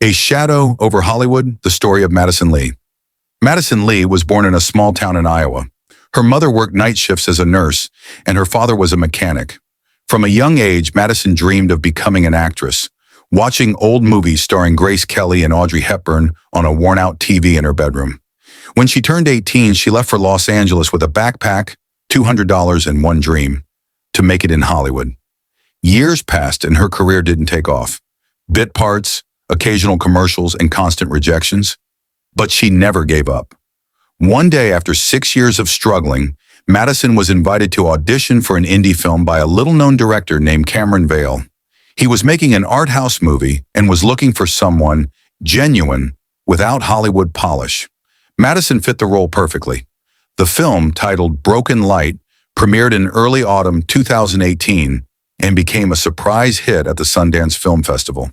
A Shadow Over Hollywood, the story of Madison Lee. Madison Lee was born in a small town in Iowa. Her mother worked night shifts as a nurse, and her father was a mechanic. From a young age, Madison dreamed of becoming an actress, watching old movies starring Grace Kelly and Audrey Hepburn on a worn-out TV in her bedroom. When she turned 18, she left for Los Angeles with a backpack, $200, and one dream: to make it in Hollywood. Years passed and her career didn't take off. Bit parts, occasional commercials, and constant rejections. But she never gave up. One day, after 6 years of struggling, Madison was invited to audition for an indie film by a little-known director named Cameron Vale. He was making an art house movie and was looking for someone genuine without Hollywood polish. Madison fit the role perfectly. The film, titled Broken Light, premiered in early autumn 2018 and became a surprise hit at the Sundance Film Festival.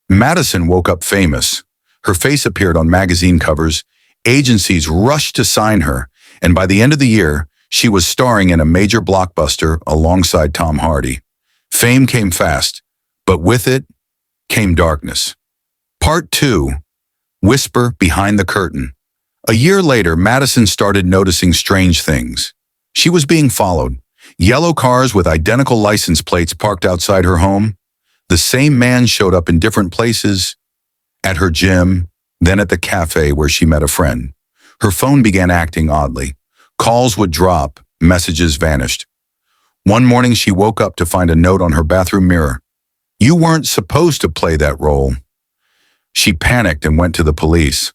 Madison woke up famous. Her face appeared on magazine covers, agencies rushed to sign her, and by the end of the year, she was starring in a major blockbuster alongside Tom Hardy. Fame came fast, but with it came darkness. Part 2, Whisper Behind the Curtain. A year later, Madison started noticing strange things. She was being followed. Yellow cars with identical license plates parked outside her home. The same man showed up in different places, at her gym, then at the cafe where she met a friend. Her phone began acting oddly. Calls would drop, messages vanished. One morning she woke up to find a note on her bathroom mirror. "You weren't supposed to play that role." She panicked and went to the police,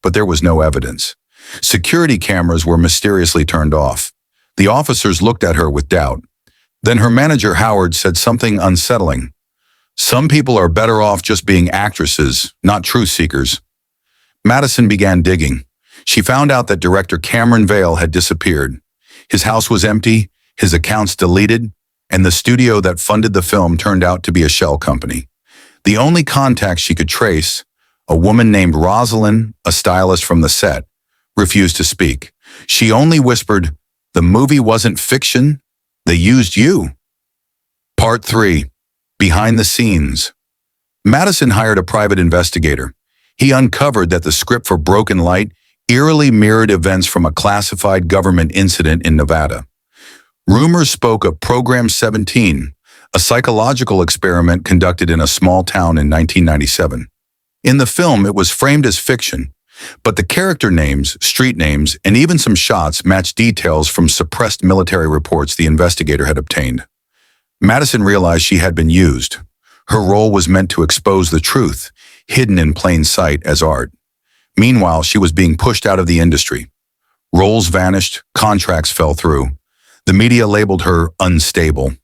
but there was no evidence. Security cameras were mysteriously turned off. The officers looked at her with doubt. Then her manager, Howard, said something unsettling. "Some people are better off just being actresses, not truth seekers." Madison began digging. She found out that director Cameron Vale had disappeared. His house was empty, his accounts deleted, and the studio that funded the film turned out to be a shell company. The only contact she could trace, a woman named Rosalind, a stylist from the set, refused to speak. She only whispered, "The movie wasn't fiction, they used you." Part 3, Behind the Scenes. Madison hired a private investigator. He uncovered that the script for Broken Light eerily mirrored events from a classified government incident in Nevada. Rumors spoke of Program 17, a psychological experiment conducted in a small town in 1997. In the film, it was framed as fiction, but the character names, street names, and even some shots matched details from suppressed military reports the investigator had obtained. Madison realized she had been used. Her role was meant to expose the truth, hidden in plain sight as art. Meanwhile, she was being pushed out of the industry. Roles vanished, contracts fell through. The media labeled her unstable.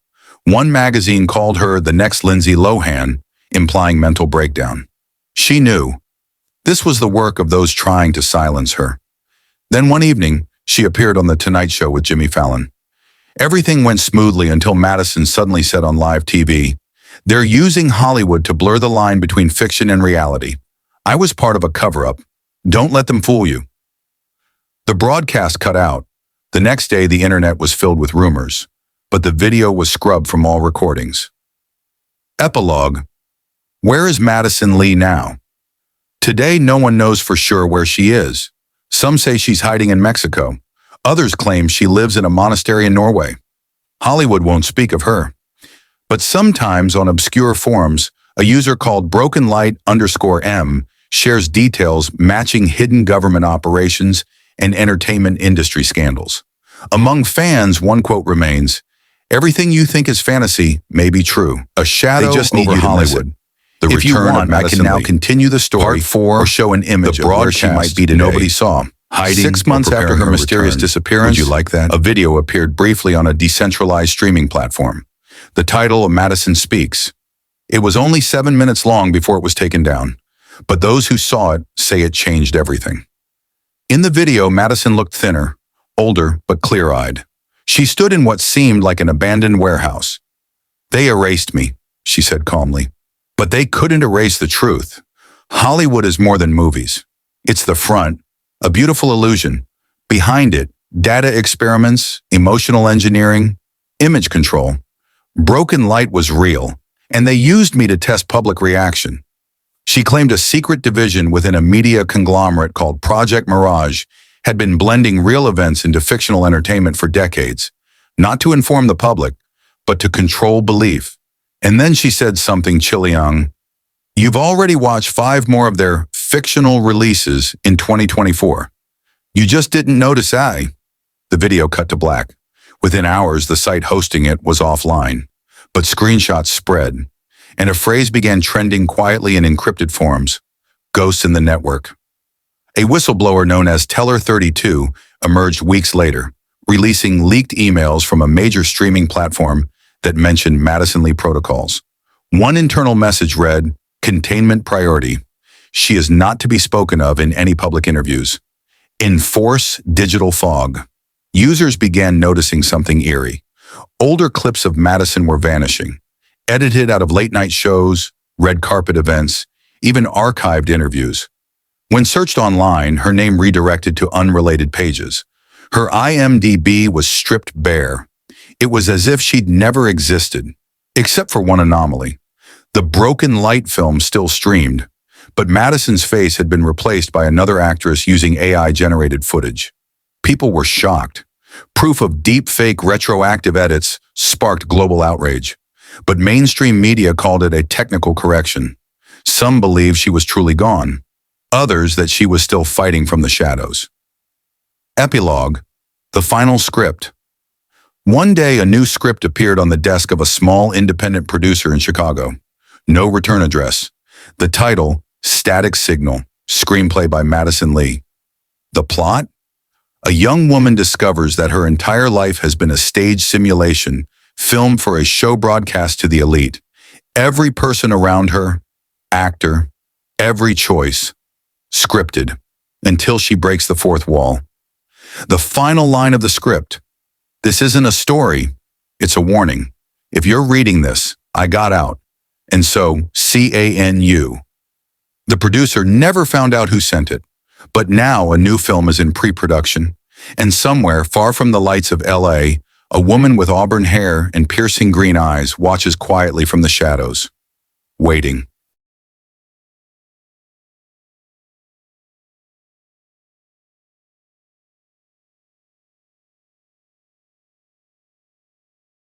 One magazine called her the next Lindsay Lohan, implying mental breakdown. She knew. This was the work of those trying to silence her. Then one evening, she appeared on The Tonight Show with Jimmy Fallon. Everything went smoothly until Madison suddenly said on live TV, "They're using Hollywood to blur the line between fiction and reality. I was part of a cover-up. Don't let them fool you." The broadcast cut out. The next day, the internet was filled with rumors, but the video was scrubbed from all recordings. Epilogue. Where is Madison Lee now? Today, no one knows for sure where she is. Some say she's hiding in Mexico. Others claim she lives in a monastery in Norway. Hollywood won't speak of her. But sometimes on obscure forums, a user called BrokenLight_M shares details matching hidden government operations and entertainment industry scandals. Among fans, one quote remains, "Everything you think is fantasy may be true. A shadow just need over you to miss Hollywood." it. The If you return want, of I Madison can now Lee. continue the story Part 4, or show an image the of where broadcast she might be today. nobody saw. Hiding 6 or months after preparing her her mysterious return. disappearance, Would you like that? a video appeared briefly on a decentralized streaming platform. The title of Madison Speaks. It was only 7 minutes long before it was taken down, but those who saw it say it changed everything. In the video, Madison looked thinner, older, but clear-eyed. She stood in what seemed like an abandoned warehouse. "They erased me," she said calmly. But they couldn't erase the truth. Hollywood is more than movies. It's the front, a beautiful illusion. Behind it, data experiments, emotional engineering, image control. Broken Light was real, and they used me to test public reaction. She claimed a secret division within a media conglomerate called Project Mirage had been blending real events into fictional entertainment for decades, not to inform the public, but to control belief. And then she said something chilling. You've already watched 5 more of their fictional releases in 2024. You just didn't notice, The video cut to black. Within hours, the site hosting it was offline, but screenshots spread, and a phrase began trending quietly in encrypted forms: ghosts in the network. A whistleblower known as Teller32 emerged weeks later, releasing leaked emails from a major streaming platform that mentioned Madison Lee protocols. One internal message read, "Containment priority. She is not to be spoken of in any public interviews. Enforce digital fog." Users began noticing something eerie. Older clips of Madison were vanishing, edited out of late-night shows, red carpet events, even archived interviews. When searched online, her name redirected to unrelated pages. Her IMDb was stripped bare. It was as if she'd never existed, except for one anomaly. The Broken Light film still streamed, but Madison's face had been replaced by another actress using AI-generated footage. People were shocked. Proof of deep-fake retroactive edits sparked global outrage, but mainstream media called it a technical correction. Some believed she was truly gone, others that she was still fighting from the shadows. Epilogue, the final script. One day, a new script appeared on the desk of a small independent producer in Chicago. No return address. The title, Static Signal, screenplay by Madison Lee. The plot? A young woman discovers that her entire life has been a stage simulation, filmed for a show broadcast to the elite. Every person around her, actor, every choice, scripted, until she breaks the fourth wall. The final line of the script: "This isn't a story, it's a warning. If you're reading this, I got out. And so, CANU. The producer never found out who sent it, but now a new film is in pre-production, and somewhere far from the lights of LA, a woman with auburn hair and piercing green eyes watches quietly from the shadows, waiting.